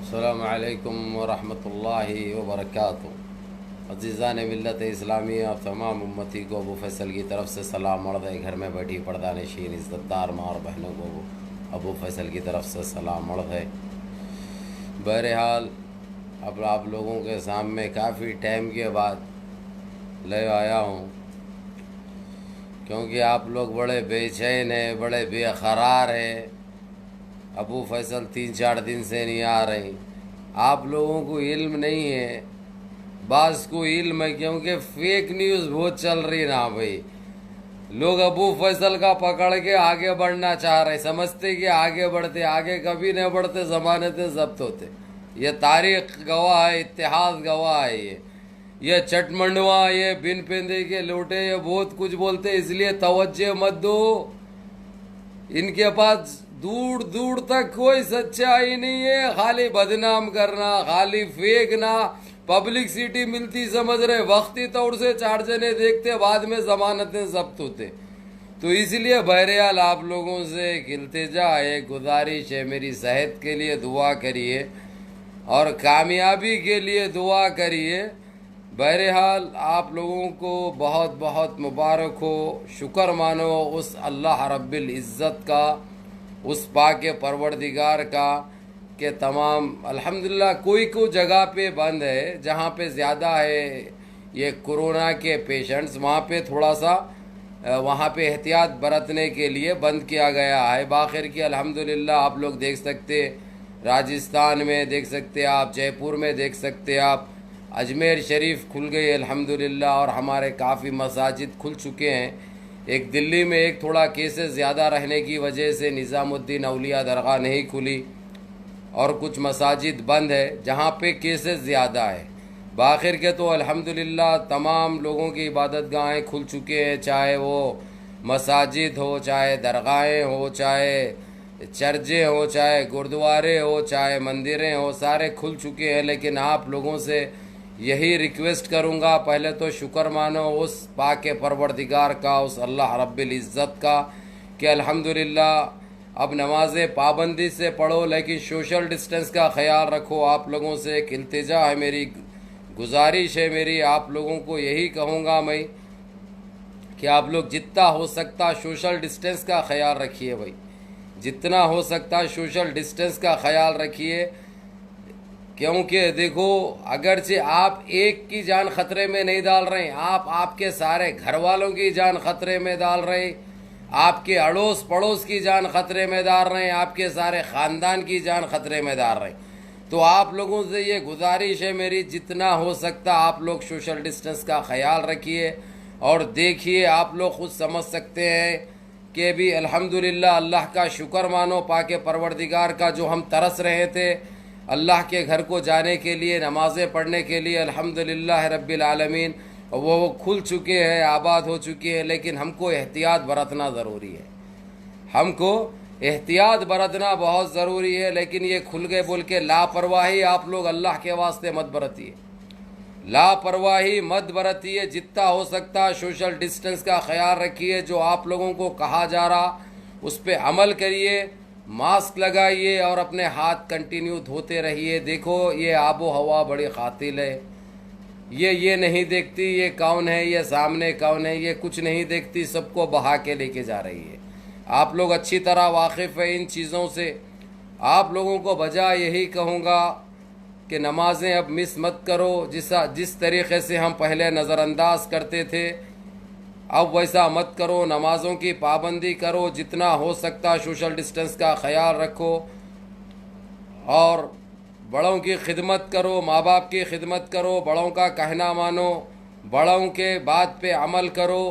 السلام علیکم ورحمۃ اللہ وبرکاتہ۔ عزیزان ملت اسلامیہ، آپ تمام امتی کو ابو فیصل کی طرف سے سلام۔ مرد گھر میں بیٹھی پردہ نشین عزت دار ماں اور بہنوں کو ابو فیصل کی طرف سے سلام مرد ہے۔ بہرحال اب آپ لوگوں کے سامنے کافی ٹائم کے بعد لے آیا ہوں، کیونکہ آپ لوگ بڑے بے چین ہیں، بڑے بے قرار ہیں۔ ابو فیصل 3-4 دن سے نہیں آ رہے۔ آپ لوگوں کو علم نہیں ہے، بعض کو علم ہے، کیونکہ فیک نیوز بہت چل رہی نا بھائی۔ لوگ ابو فیصل کا پکڑ کے آگے بڑھنا چاہ رہے، سمجھتے کہ آگے بڑھتے، آگے کبھی نہیں بڑھتے، ضمانتیں ضبط ہوتے۔ یہ تاریخ گواہ ہے، اتحاد گواہ ہے۔ یہ چٹ منڈوا، یہ بن پیندے کے لوٹے، یہ بہت کچھ بولتے، اس لیے توجہ مت دو۔ ان کے پاس دور دور تک کوئی سچائی نہیں ہے، خالی بدنام کرنا، خالی پھینکنا، پبلکسٹی ملتی سمجھ رہے، وقتی طور سے 4 جنے دیکھتے، بعد میں ضمانتیں ضبط ہوتے۔ تو اس لیے بہرحال آپ لوگوں سے ایک التجا ہے، ایک گزارش ہے، میری صحت کے لیے دعا کریے اور کامیابی کے لیے دعا کریے۔ بہرحال آپ لوگوں کو بہت بہت مبارک ہو، شکر مانو اس اللہ رب العزت کا، اس پاک پروردگار کا کہ تمام الحمدللہ کوئی جگہ پہ بند ہے، جہاں پہ زیادہ ہے یہ کورونا کے پیشنٹس، وہاں پہ تھوڑا سا وہاں پہ احتیاط برتنے کے لیے بند کیا گیا ہے۔ باخر کی الحمدللہ آپ لوگ دیکھ سکتے، راجستھان میں دیکھ سکتے آپ، جے پور میں دیکھ سکتے آپ، اجمیر شریف کھل گئی الحمدللہ، اور ہمارے کافی مساجد کھل چکے ہیں۔ ایک دلی میں ایک تھوڑا کیسز زیادہ رہنے کی وجہ سے نظام الدین اولیاء درگاہ نہیں کھلی اور کچھ مساجد بند ہے جہاں پہ کیسز زیادہ ہے۔ باخر کے تو الحمدللہ تمام لوگوں کی عبادت گاہیں کھل چکے ہیں، چاہے وہ مساجد ہو، چاہے درگاہیں ہو، چاہے چرچیں ہو، چاہے گردوارے ہو، چاہے مندریں ہو، سارے کھل چکے ہیں۔ لیکن آپ لوگوں سے یہی ریکویسٹ کروں گا، پہلے تو شکر مانو اس پاک پروردگار کا، اس اللہ رب العزت کا کہ الحمدللہ اب نمازیں پابندی سے پڑھو، لیکن سوشل ڈسٹنس کا خیال رکھو۔ آپ لوگوں سے ایک التجا ہے، میری گزارش ہے، میری آپ لوگوں کو یہی کہوں گا میں کہ آپ لوگ جتنا ہو سکتا سوشل ڈسٹنس کا خیال رکھیے بھائی، جتنا ہو سکتا سوشل ڈسٹنس کا خیال رکھیے۔ کیونکہ دیکھو، اگرچہ آپ ایک کی جان خطرے میں نہیں ڈال رہے ہیں، آپ کے سارے گھر والوں کی جان خطرے میں ڈال رہے ہیں، آپ کے اڑوس پڑوس کی جان خطرے میں ڈال رہے ہیں، آپ کے سارے خاندان کی جان خطرے میں ڈال رہے ہیں۔ تو آپ لوگوں سے یہ گزارش ہے میری، جتنا ہو سکتا آپ لوگ سوشل ڈسٹنس کا خیال رکھیے اور دیکھیے، آپ لوگ خود سمجھ سکتے ہیں کہ بھی الحمدللہ اللہ کا شکر مانو پاک پروردگار کا، جو ہم ترس رہے تھے اللہ کے گھر کو جانے کے لیے، نمازیں پڑھنے کے لیے، الحمدللہ رب العالمین وہ کھل چکے ہیں، آباد ہو چکے ہیں۔ لیکن ہم کو احتیاط برتنا ضروری ہے، ہم کو احتیاط برتنا بہت ضروری ہے۔ لیکن یہ کھل گئے بول کے لاپرواہی آپ لوگ اللہ کے واسطے مت برتیے، لاپرواہی مت برتیے، جتنا ہو سکتا سوشل ڈسٹنس کا خیال رکھیے۔ جو آپ لوگوں کو کہا جا رہا اس پہ عمل کریے، ماسک لگائیے اور اپنے ہاتھ کنٹینیو دھوتے رہیے۔ دیکھو یہ آب و ہوا بڑی قاتل ہے، یہ نہیں دیکھتی یہ کون ہے، یہ سامنے کون ہے، یہ کچھ نہیں دیکھتی، سب کو بہا کے لے کے جا رہی ہے۔ آپ لوگ اچھی طرح واقف ہیں ان چیزوں سے۔ آپ لوگوں کو بجا یہی کہوں گا کہ نمازیں اب مس مت کرو، جس طریقے سے ہم پہلے نظر انداز کرتے تھے اب ویسا مت کرو، نمازوں کی پابندی کرو، جتنا ہو سکتا سوشل ڈسٹنس کا خیال رکھو اور بڑوں کی خدمت کرو، ماں باپ کی خدمت کرو، بڑوں کا کہنا مانو، بڑوں کے بات پہ عمل کرو،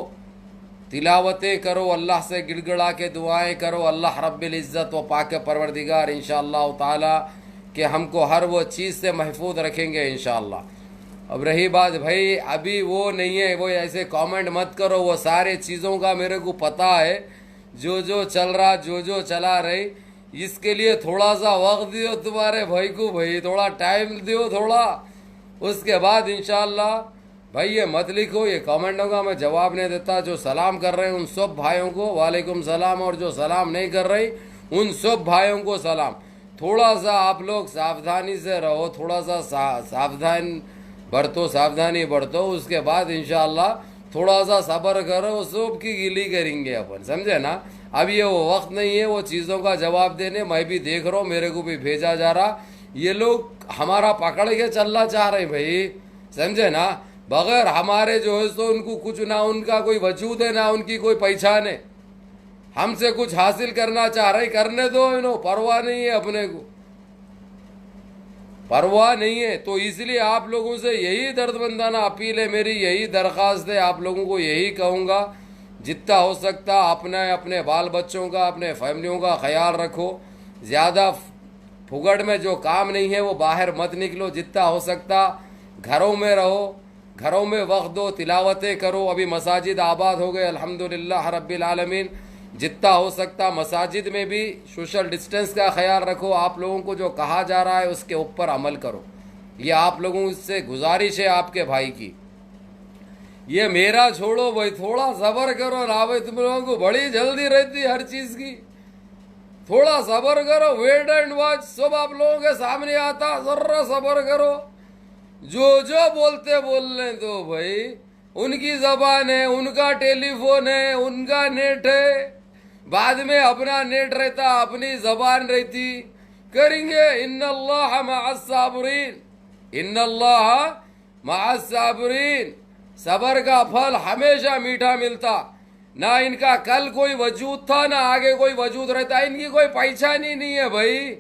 تلاوتیں کرو، اللہ سے گڑ گڑا کے دعائیں کرو۔ اللہ رب العزت و پاک پروردگار انشاءاللہ تعالی کہ ہم کو ہر وہ چیز سے محفوظ رکھیں گے انشاءاللہ۔ اب رہی بات بھائی، ابھی وہ نہیں ہے، وہ ایسے کامنٹ مت کرو، وہ سارے چیزوں کا میرے کو پتہ ہے، جو چل رہا، جو چلا رہی، اس کے لیے تھوڑا سا وقت دیو تمہارے بھائی کو، بھائی تھوڑا ٹائم دیو تھوڑا، اس کے بعد انشاءاللہ بھائی یہ مت لکھو، یہ کامنٹوں کا میں جواب نہیں دیتا۔ جو سلام کر رہے ہیں ان سب بھائیوں کو وعلیکم السلام، اور جو سلام نہیں کر رہے ان سب بھائیوں کو سلام۔ تھوڑا سا آپ لوگ ساودھانی سے رہو، تھوڑا سا ساودھانی برتو، اس کے بعد انشاءاللہ تھوڑا سا صبر کرو، سب کی گلی کریں گے اپن، سمجھے نا؟ اب یہ وہ وقت نہیں ہے وہ چیزوں کا جواب دینے، میں بھی دیکھ رہا ہوں، میرے کو بھی بھیجا جا رہا، یہ لوگ ہمارا پکڑ کے چلنا چاہ رہے بھائی، سمجھے نا؟ بغیر ہمارے جو ہے تو ان کو کچھ نہ ان کا کوئی وجود ہے نہ ان کی کوئی پہچان ہے، ہم سے کچھ حاصل کرنا چاہ رہے، کرنے دو، پرواہ نہیں ہے، اپنے کو پرواہ نہیں ہے۔ تو اس لیے آپ لوگوں سے یہی درد مندانہ اپیل ہے میری، یہی درخواست ہے، آپ لوگوں کو یہی کہوں گا، جتنا ہو سکتا اپنے بال بچوں کا، اپنے فیملیوں کا خیال رکھو، زیادہ پھگڑ میں جو کام نہیں ہے وہ باہر مت نکلو، جتنا ہو سکتا گھروں میں رہو، گھروں میں وقت دو، تلاوتیں کرو، ابھی مساجد آباد ہو گئے الحمدللہ رب العالمین، جتنا ہو سکتا مساجد میں بھی سوشل ڈسٹنس کا خیال رکھو، آپ لوگوں کو جو کہا جا رہا ہے اس کے اوپر عمل کرو، یہ آپ لوگوں سے گزارش ہے آپ کے بھائی کی۔ یہ میرا چھوڑو بھائی، تھوڑا صبر کرو نا بھائی، تم لوگوں کو بڑی جلدی رہتی ہر چیز کی، تھوڑا صبر کرو، ویٹ اینڈ واچ، سب آپ لوگوں کے سامنے آتا، ذرا صبر کرو، جو بولتے بولنے دو بھائی، ان کی زبان ہے، ان کا ٹیلی فون ہے، ان کا نیٹ ہے، بعد میں اپنا نیٹ رہتا، اپنی زبان رہتی، کریں گے۔ ان اللہ مع الصابرین، ان اللہ مع الصابرین، صبر کا پھل ہمیشہ میٹھا ملتا، نہ ان کا کل کوئی وجود تھا نہ آگے کوئی وجود رہتا، ان کی کوئی پہچان ہی نہیں ہے بھائی،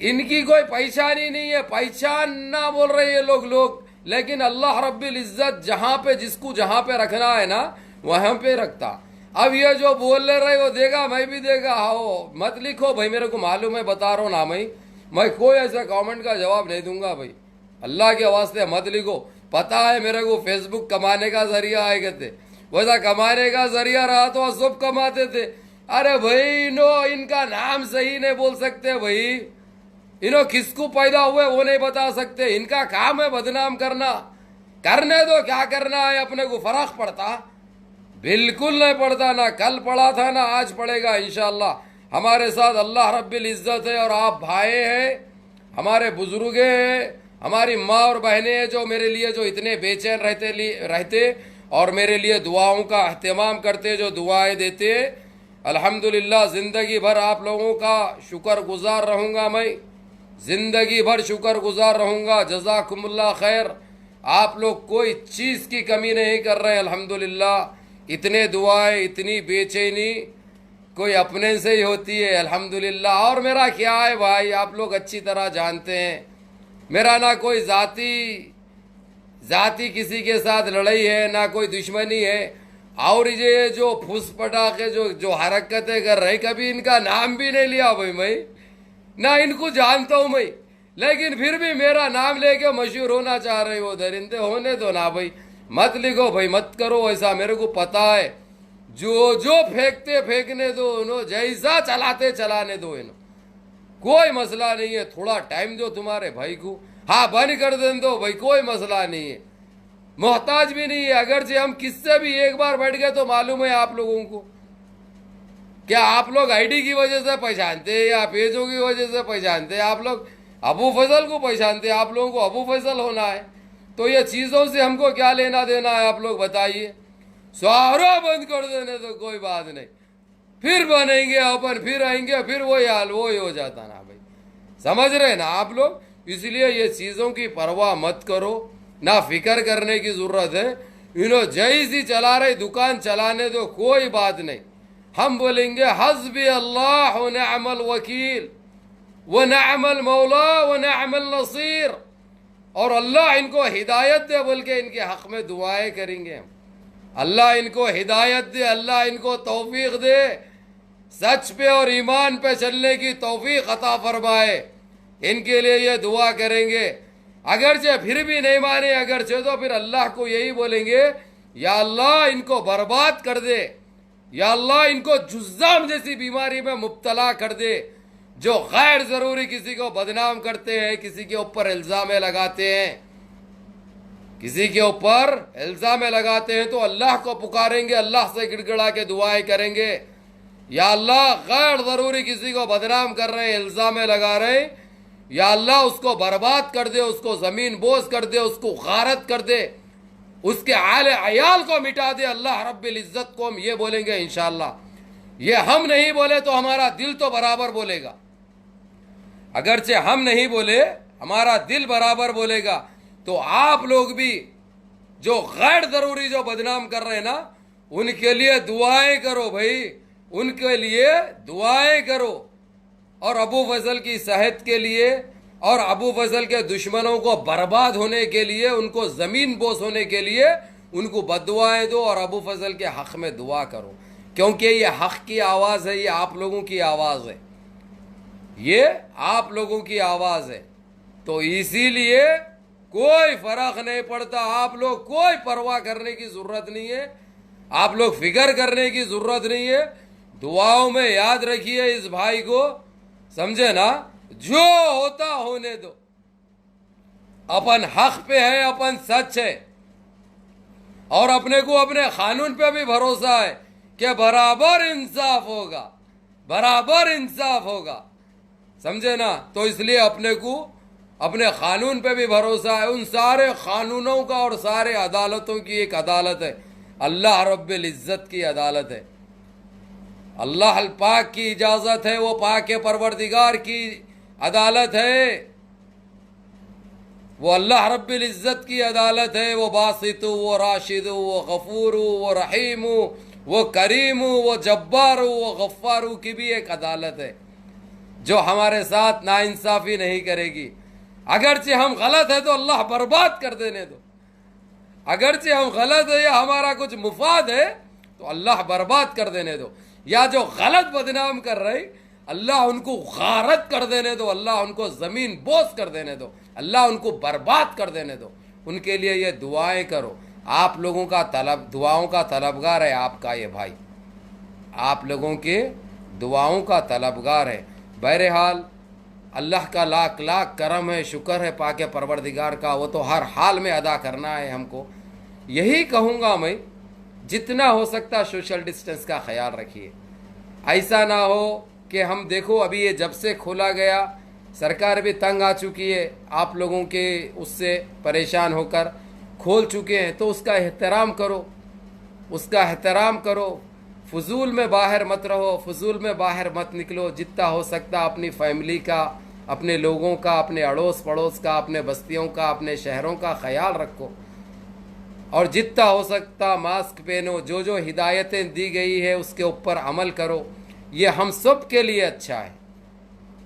ان کی کوئی پہچان ہی نہیں ہے، پہچان نہ بول رہے یہ لوگ، لیکن اللہ رب العزت جہاں پہ جس کو جہاں پہ رکھنا ہے نا وہاں پہ رکھتا۔ اب یہ جو بول لے رہے وہ دے گا، میں بھی دے گا، مت لکھو بھائی، میرے کو معلوم ہے، بتا رہا ہوں نا، میں کوئی ایسا کامنٹ کا جواب نہیں دوں گا بھائی، اللہ کے واسطے مت لکھو، پتا ہے میرے کو فیس بک کمانے کا ذریعہ آئے کہتے، ویسا کمانے کا ذریعہ رہا تو سب کماتے تھے۔ ارے بھائی ان کا نام صحیح نہیں بول سکتے بھائی، کس کو پیدا ہوئے وہ نہیں بتا سکتے، ان کا کام ہے بدنام کرنا، کرنے دو، کیا کرنا ہے، اپنے کو فرق پڑتا؟ بالکل نہیں پڑتا، نہ کل پڑا تھا نہ آج پڑے گا انشاءاللہ۔ ہمارے ساتھ اللہ رب العزت ہے، اور آپ بھائی ہیں، ہمارے بزرگ ہیں، ہماری ماں اور بہنیں ہیں، جو میرے لیے جو اتنے بے چین رہتے اور میرے لیے دعاؤں کا اہتمام کرتے، جو دعائیں دیتے، الحمدللہ زندگی بھر آپ لوگوں کا شکر گزار رہوں گا، میں زندگی بھر شکر گزار رہوں گا، جزاکم اللہ خیر۔ آپ لوگ کوئی چیز کی کمی نہیں کر رہے الحمدللہ، اتنے دعائیں، اتنی بے چینی کوئی اپنے سے ہی ہوتی ہے الحمدللہ۔ اور میرا کیا ہے بھائی، آپ لوگ اچھی طرح جانتے ہیں، میرا نہ کوئی ذاتی کسی کے ساتھ لڑائی ہے، نہ کوئی دشمنی ہے، اور یہ جو پھوس پٹاخے جو حرکتیں کر رہے، کبھی ان کا نام بھی نہیں لیا بھائی، میں نہ ان کو جانتا ہوں میں، لیکن پھر بھی میرا نام لے کے مشہور ہونا چاہ رہے ہو، درندے ہونے دو نا بھائی، مت لکھو بھائی، مت کرو ایسا، میرے کو پتا ہے، جو پھینکنے دو، جیسا چلانے دو، کوئی مسئلہ نہیں ہے، تھوڑا ٹائم دو تمہارے بھائی کو، ہاں بند کر دیں دو بھائی، کوئی مسئلہ نہیں ہے، محتاج بھی نہیں ہے، اگرچہ ہم کس سے بھی ایک بار بیٹھ گئے تو معلوم ہے آپ لوگوں کو، کیا آپ لوگ آئی ڈی کی وجہ سے پہچانتے ہیں یا پیجوں کی وجہ سے پہچانتے ہیں؟ آپ لوگ ابو فضل کو پہچانتے ہیں، آپ لوگوں کو ابو فضل ہونا ہے، تو یہ چیزوں سے ہم کو کیا لینا دینا ہے، آپ لوگ بتائیے، سارا بند کر دینے تو کوئی بات نہیں، پھر بنیں گے اوپن، پھر آئیں گے، پھر وہی حال وہی ہو جاتا نا بھائی، سمجھ رہے نا آپ لوگ؟ اس لیے یہ چیزوں کی پرواہ مت کرو، نہ فکر کرنے کی ضرورت ہے، جیسی چلا رہے دکان چلانے دو، کوئی بات نہیں، ہم بولیں گے حسبی اللہ ونعم الوکیل ونعم المولا ونعم النصیر، اور اللہ ان کو ہدایت دے بول کے ان کے حق میں دعائیں کریں گے، اللہ ان کو ہدایت دے، اللہ ان کو توفیق دے، سچ پہ اور ایمان پہ چلنے کی توفیق عطا فرمائے، ان کے لیے یہ دعا کریں گے۔ اگرچہ پھر بھی نہیں مانے، اگرچہ تو پھر اللہ کو یہی بولیں گے، یا اللہ ان کو برباد کر دے، یا اللہ ان کو جذام جیسی بیماری میں مبتلا کر دے، جو غیر ضروری کسی کو بدنام کرتے ہیں، کسی کے اوپر الزام لگاتے ہیں، کسی کے اوپر الزام لگاتے ہیں، تو اللہ کو پکاریں گے، اللہ سے گڑ گڑا کے دعائیں کریں گے، یا اللہ غیر ضروری کسی کو بدنام کر رہے ہیں، الزام لگا رہے ہیں، یا اللہ اس کو برباد کر دے، اس کو زمین بوس کر دے، اس کو غارت کر دے، اس کے اہل عیال کو مٹا دے اللہ رب العزت کو ہم یہ بولیں گے انشاءاللہ۔ یہ ہم نہیں بولے تو ہمارا دل تو برابر بولے گا، اگرچہ ہم نہیں بولے ہمارا دل برابر بولے گا۔ تو آپ لوگ بھی جو غیر ضروری جو بدنام کر رہے ہیں نا، ان کے لیے دعائیں کرو بھائی، ان کے لیے دعائیں کرو، اور ابو فضل کی صحت کے لیے اور ابو فضل کے دشمنوں کو برباد ہونے کے لیے، ان کو زمین بوس ہونے کے لیے ان کو بد دعائیں دو، اور ابو فضل کے حق میں دعا کرو، کیونکہ یہ حق کی آواز ہے، یہ آپ لوگوں کی آواز ہے، یہ آپ لوگوں کی آواز ہے۔ تو اسی لیے کوئی فرق نہیں پڑتا، آپ لوگ کوئی پرواہ کرنے کی ضرورت نہیں ہے، آپ لوگ فکر کرنے کی ضرورت نہیں ہے۔ دعاؤں میں یاد رکھیے اس بھائی کو، سمجھے نا، جو ہوتا ہونے دو، اپن حق پہ ہے، اپن سچ ہے، اور اپنے کو اپنے قانون پہ بھی بھروسہ ہے کہ برابر انصاف ہوگا، برابر انصاف ہوگا، سمجھے نا۔ تو اس لیے اپنے کو اپنے قانون پہ بھی بھروسہ ہے، ان سارے قانونوں کا اور سارے عدالتوں کی ایک عدالت ہے، اللہ رب العزت کی عدالت ہے، اللہ پاک کی اجازت ہے، وہ پاک پروردگار کی عدالت ہے، وہ اللہ رب العزت کی عدالت ہے، وہ باسط، وہ راشد، وہ غفور، وہ رحیم، وہ کریم، وہ جبار، وہ غفار کی بھی ایک عدالت ہے جو ہمارے ساتھ ناانصافی نہیں کرے گی۔ اگرچہ ہم غلط ہے تو اللہ برباد کر دینے دو، اگرچہ ہم غلط ہے یا ہمارا کچھ مفاد ہے تو اللہ برباد کر دینے دو، یا جو غلط بدنام کر رہے اللہ ان کو غارت کر دینے دو، اللہ ان کو زمین بوس کر دینے دو، اللہ ان کو برباد کر دینے دو۔ ان کے لیے یہ دعائیں کرو، آپ لوگوں کا دعاؤں کا طلبگار ہے آپ کا یہ بھائی، آپ لوگوں کے دعاؤں کا طلبگار ہے۔ بہرحال اللہ کا لاکھ لاکھ کرم ہے، شکر ہے پاک پروردگار کا، وہ تو ہر حال میں ادا کرنا ہے ہم کو۔ یہی کہوں گا میں، جتنا ہو سکتا سوشل ڈسٹنس کا خیال رکھیے، ایسا نہ ہو کہ ہم دیکھو ابھی یہ جب سے کھولا گیا سرکار بھی تنگ آ چکی ہے، آپ لوگوں کے اس سے پریشان ہو کر کھول چکے ہیں، تو اس کا احترام کرو، اس کا احترام کرو، فضول میں باہر مت رہو، فضول میں باہر مت نکلو، جتنا ہو سکتا اپنی فیملی کا، اپنے لوگوں کا، اپنے اڑوس پڑوس کا، اپنے بستیوں کا، اپنے شہروں کا خیال رکھو، اور جتنا ہو سکتا ماسک پہنو، جو جو ہدایتیں دی گئی ہے اس کے اوپر عمل کرو، یہ ہم سب کے لیے اچھا ہے،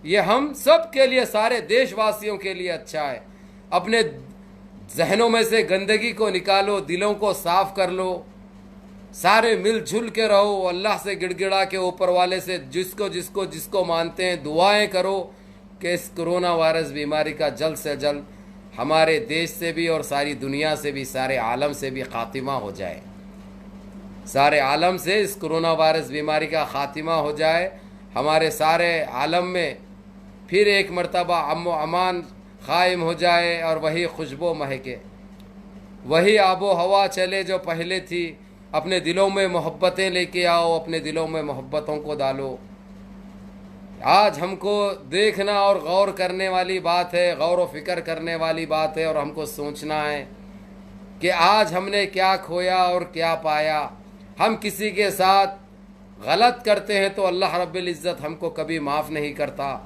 یہ ہم سب کے لیے، سارے دیش واسیوں کے لیے اچھا ہے۔ اپنے ذہنوں میں سے گندگی کو نکالو، دلوں کو صاف کر لو، سارے مل جل کے رہو، اللہ سے گڑ گڑا کے اوپر والے سے جس کو مانتے ہیں دعائیں کرو کہ اس کرونا وائرس بیماری کا جلد سے جلد ہمارے دیش سے بھی اور ساری دنیا سے بھی، سارے عالم سے بھی خاتمہ ہو جائے، سارے عالم سے اس کرونا وائرس بیماری کا خاتمہ ہو جائے، ہمارے سارے عالم میں پھر ایک مرتبہ امن و امان قائم ہو جائے، اور وہی خوشبو مہکے، وہی آب و ہوا چلے جو پہلے تھی۔ اپنے دلوں میں محبتیں لے کے آؤ، اپنے دلوں میں محبتوں کو ڈالو۔ آج ہم کو دیکھنا اور غور کرنے والی بات ہے، غور و فکر کرنے والی بات ہے، اور ہم کو سوچنا ہے کہ آج ہم نے کیا کھویا اور کیا پایا۔ ہم کسی کے ساتھ غلط کرتے ہیں تو اللہ رب العزت ہم کو کبھی معاف نہیں کرتا،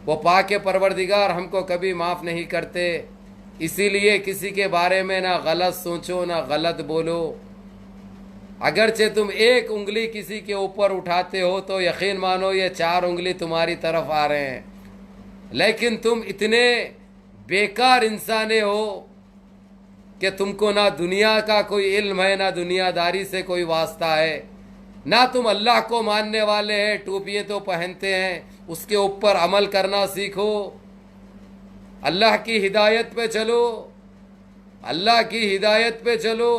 وہ پاک پروردگار ہم کو کبھی معاف نہیں کرتے۔ اسی لیے کسی کے بارے میں نہ غلط سوچو، نہ غلط بولو۔ اگرچہ تم ایک انگلی کسی کے اوپر اٹھاتے ہو تو یقین مانو یہ 4 انگلی تمہاری طرف آ رہے ہیں، لیکن تم اتنے بیکار انسانے ہو کہ تم کو نہ دنیا کا کوئی علم ہے، نہ دنیا داری سے کوئی واسطہ ہے، نہ تم اللہ کو ماننے والے ہیں۔ ٹوپیاں تو پہنتے ہیں، اس کے اوپر عمل کرنا سیکھو، اللہ کی ہدایت پہ چلو، اللہ کی ہدایت پہ چلو۔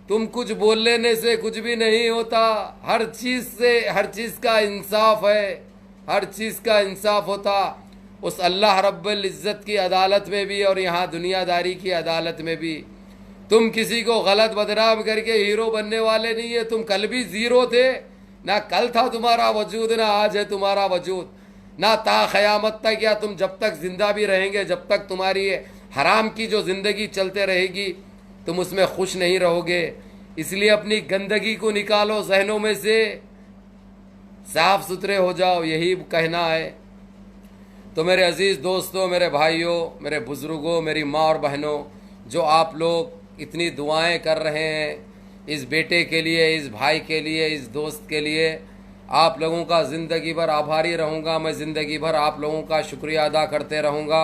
تم کچھ بول لینے سے کچھ بھی نہیں ہوتا، ہر چیز کا انصاف ہے، ہر چیز کا انصاف ہوتا اس اللہ رب العزت کی عدالت میں بھی اور یہاں دنیا داری کی عدالت میں بھی۔ تم کسی کو غلط بدنام کر کے ہیرو بننے والے نہیں ہے، تم کل بھی زیرو تھے، نہ کل تھا تمہارا وجود نہ آج ہے تمہارا وجود، نہ تا قیامت تک، یا تم جب تک زندہ بھی رہیں گے، جب تک تمہاری حرام کی جو زندگی چلتے رہے گی تم اس میں خوش نہیں رہو گے۔ اس لیے اپنی گندگی کو نکالو ذہنوں میں سے، صاف ستھرے ہو جاؤ، یہی کہنا ہے۔ تو میرے عزیز دوستوں، میرے بھائیوں، میرے بزرگوں، میری ماں اور بہنوں، جو آپ لوگ اتنی دعائیں کر رہے ہیں اس بیٹے کے لیے، اس بھائی کے لیے، اس دوست کے لیے، آپ لوگوں کا زندگی بھر آبھاری رہوں گا میں، زندگی بھر آپ لوگوں کا شکریہ ادا کرتے رہوں گا۔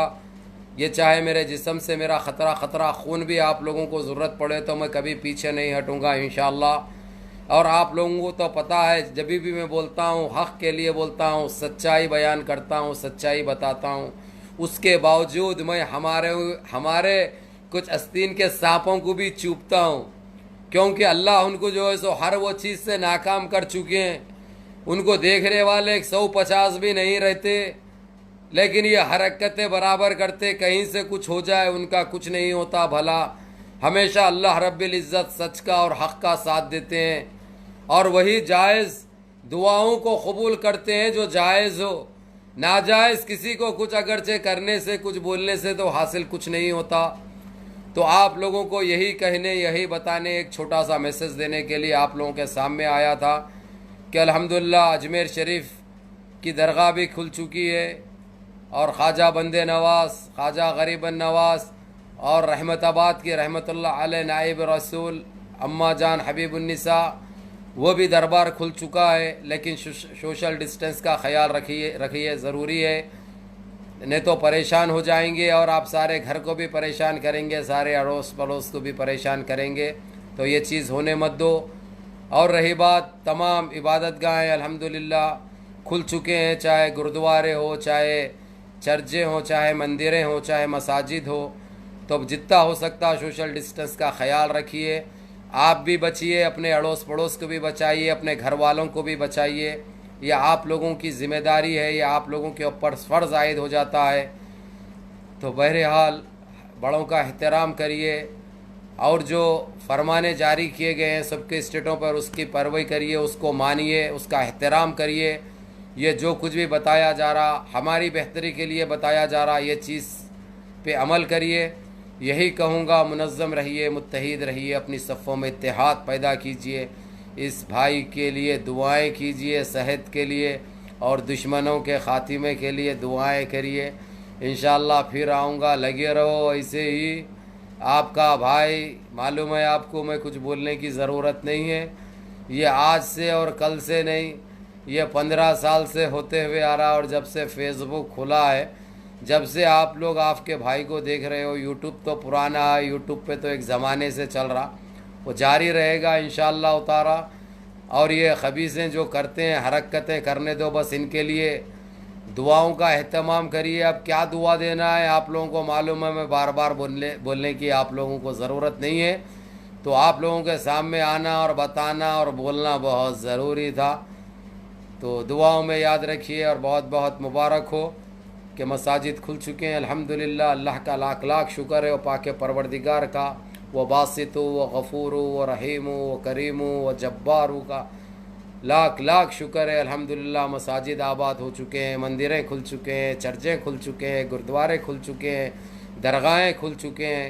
یہ چاہے میرے جسم سے میرا خطرہ خون بھی آپ لوگوں کو ضرورت پڑے تو میں کبھی پیچھے نہیں ہٹوں گا انشاءاللہ۔ اور آپ لوگوں کو تو پتہ ہے جب بھی میں بولتا ہوں حق کے لیے بولتا ہوں، سچائی بیان کرتا ہوں، سچائی بتاتا ہوں، اس کے باوجود میں ہمارے کچھ آستین کے سانپوں کو بھی چوبتا ہوں، کیونکہ اللہ ان کو جو ہے سو ہر وہ چیز سے ناکام کر چکے ہیں۔ ان کو دیکھنے والے 150 بھی نہیں رہتے، لیکن یہ حرکتیں برابر کرتے، کہیں سے کچھ ہو جائے ان کا کچھ نہیں ہوتا بھلا۔ ہمیشہ اللہ رب العزت سچ کا اور حق کا ساتھ دیتے ہیں، اور وہی جائز دعاؤں کو قبول کرتے ہیں جو جائز ہو۔ ناجائز کسی کو کچھ اگرچہ کرنے سے، کچھ بولنے سے تو حاصل کچھ نہیں ہوتا۔ تو آپ لوگوں کو یہی کہنے، یہی بتانے، ایک چھوٹا سا میسج دینے کے لیے آپ لوگوں کے سامنے آیا تھا کہ الحمدللہ اجمیر شریف کی درگاہ بھی کھل چکی ہے، اور خواجہ بند نواز، خواجہ غریب النواز اور رحمت آباد کی رحمت اللہ علیہ نائب رسول اماں جان حبیب النساء، وہ بھی دربار کھل چکا ہے، لیکن سوشل ڈسٹنس کا خیال رکھیے، ضروری ہے، نہیں تو پریشان ہو جائیں گے، اور آپ سارے گھر کو بھی پریشان کریں گے، سارے اڑوس پڑوس کو بھی پریشان کریں گے، تو یہ چیز ہونے مت دو۔ اور رہی بات، تمام عبادت گاہیں الحمدللہ کھل چکے ہیں، چاہے گردوارے ہو، چاہے چرچیں ہوں، چاہے مندریں ہوں، چاہے مساجد ہو، تو جتنا ہو سکتا سوشل ڈسٹنس کا خیال رکھیے۔ آپ بھی بچیے، اپنے اڑوس پڑوس کو بھی بچائیے، اپنے گھر والوں کو بھی بچائیے، یہ آپ لوگوں کی ذمہ داری ہے، یہ آپ لوگوں کے اوپر فرض عائد ہو جاتا ہے۔ تو بہرحال بڑوں کا احترام کریے، اور جو فرمانے جاری کیے گئے ہیں سب کے اسٹیٹوں پر اس کی پیروی کریے، اس کو مانیے، اس کا احترام کریے۔ یہ جو کچھ بھی بتایا جا رہا ہماری بہتری کے لیے بتایا جا رہا، یہ چیز پہ عمل کریے۔ یہی کہوں گا، منظم رہیے، متحد رہیے، اپنی صفوں میں اتحاد پیدا کیجیے، اس بھائی کے لیے دعائیں کیجیے، صحت کے لیے اور دشمنوں کے خاتمے کے لیے دعائیں کریے۔ انشاءاللہ پھر آؤں گا، لگے رہو ایسے ہی۔ آپ کا بھائی، معلوم ہے آپ کو میں کچھ بولنے کی ضرورت نہیں ہے، یہ آج سے اور کل سے نہیں، یہ 15 سال سے ہوتے ہوئے آ رہا، اور جب سے فیس بک کھلا ہے، جب سے آپ لوگ آپ کے بھائی کو دیکھ رہے ہو، یوٹیوب تو پرانا ہے، یوٹیوب پہ تو ایک زمانے سے چل رہا، وہ جاری رہے گا انشاءاللہ تعالی۔ اور یہ خبیثیں جو کرتے ہیں حرکتیں کرنے دو، بس ان کے لیے دعاؤں کا اہتمام کریے۔ اب کیا دعا دینا ہے آپ لوگوں کو معلوم ہے، میں بار بار بولنے کی آپ لوگوں کو ضرورت نہیں ہے، تو آپ لوگوں کے سامنے آنا اور بتانا اور بولنا بہت ضروری تھا۔ تو دعاؤں میں یاد رکھیے، اور بہت بہت مبارک ہو کہ مساجد کھل چکے ہیں الحمدللہ۔ اللہ کا لاکھ لاکھ شکر ہے، وہ پاک پروردگار کا، وہ باسط ہو، وہ غفور ہو، وہ رحیم ہو، وہ کریم ہو، وہ جبار ہو کا لاکھ لاکھ شکر ہے الحمدللہ۔ مساجد آباد ہو چکے ہیں، مندریں کھل چکے ہیں، چرچیں کھل چکے ہیں، گردوارے کھل چکے ہیں، درگاہیں کھل چکے ہیں،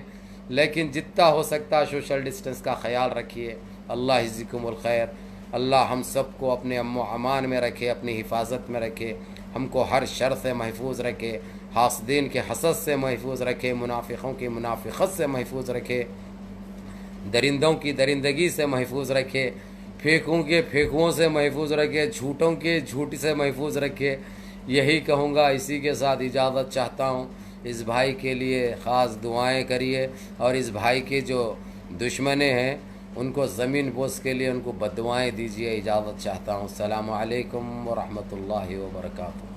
لیکن جتنا ہو سکتا سوشل ڈسٹنس کا خیال رکھیے۔ اللہ یجزیکم الخیر۔ اللہ ہم سب کو اپنے امن و امان میں رکھے، اپنی حفاظت میں رکھے، ہم کو ہر شر سے محفوظ رکھے، حاسدین کے حسد سے محفوظ رکھے، منافقوں کی منافقت سے محفوظ رکھے، درندوں کی درندگی سے محفوظ رکھے، پھینکوں کے پھینکوں سے محفوظ رکھے، جھوٹوں کے جھوٹ سے محفوظ رکھے۔ یہی کہوں گا، اسی کے ساتھ اجازت چاہتا ہوں۔ اس بھائی کے لیے خاص دعائیں کریے، اور اس بھائی کے جو دشمنے ہیں ان کو زمین بوس کے لیے ان کو بددعائیں دیجیے۔ اجازت چاہتا ہوں۔ السلام علیکم ورحمۃ اللہ وبرکاتہ۔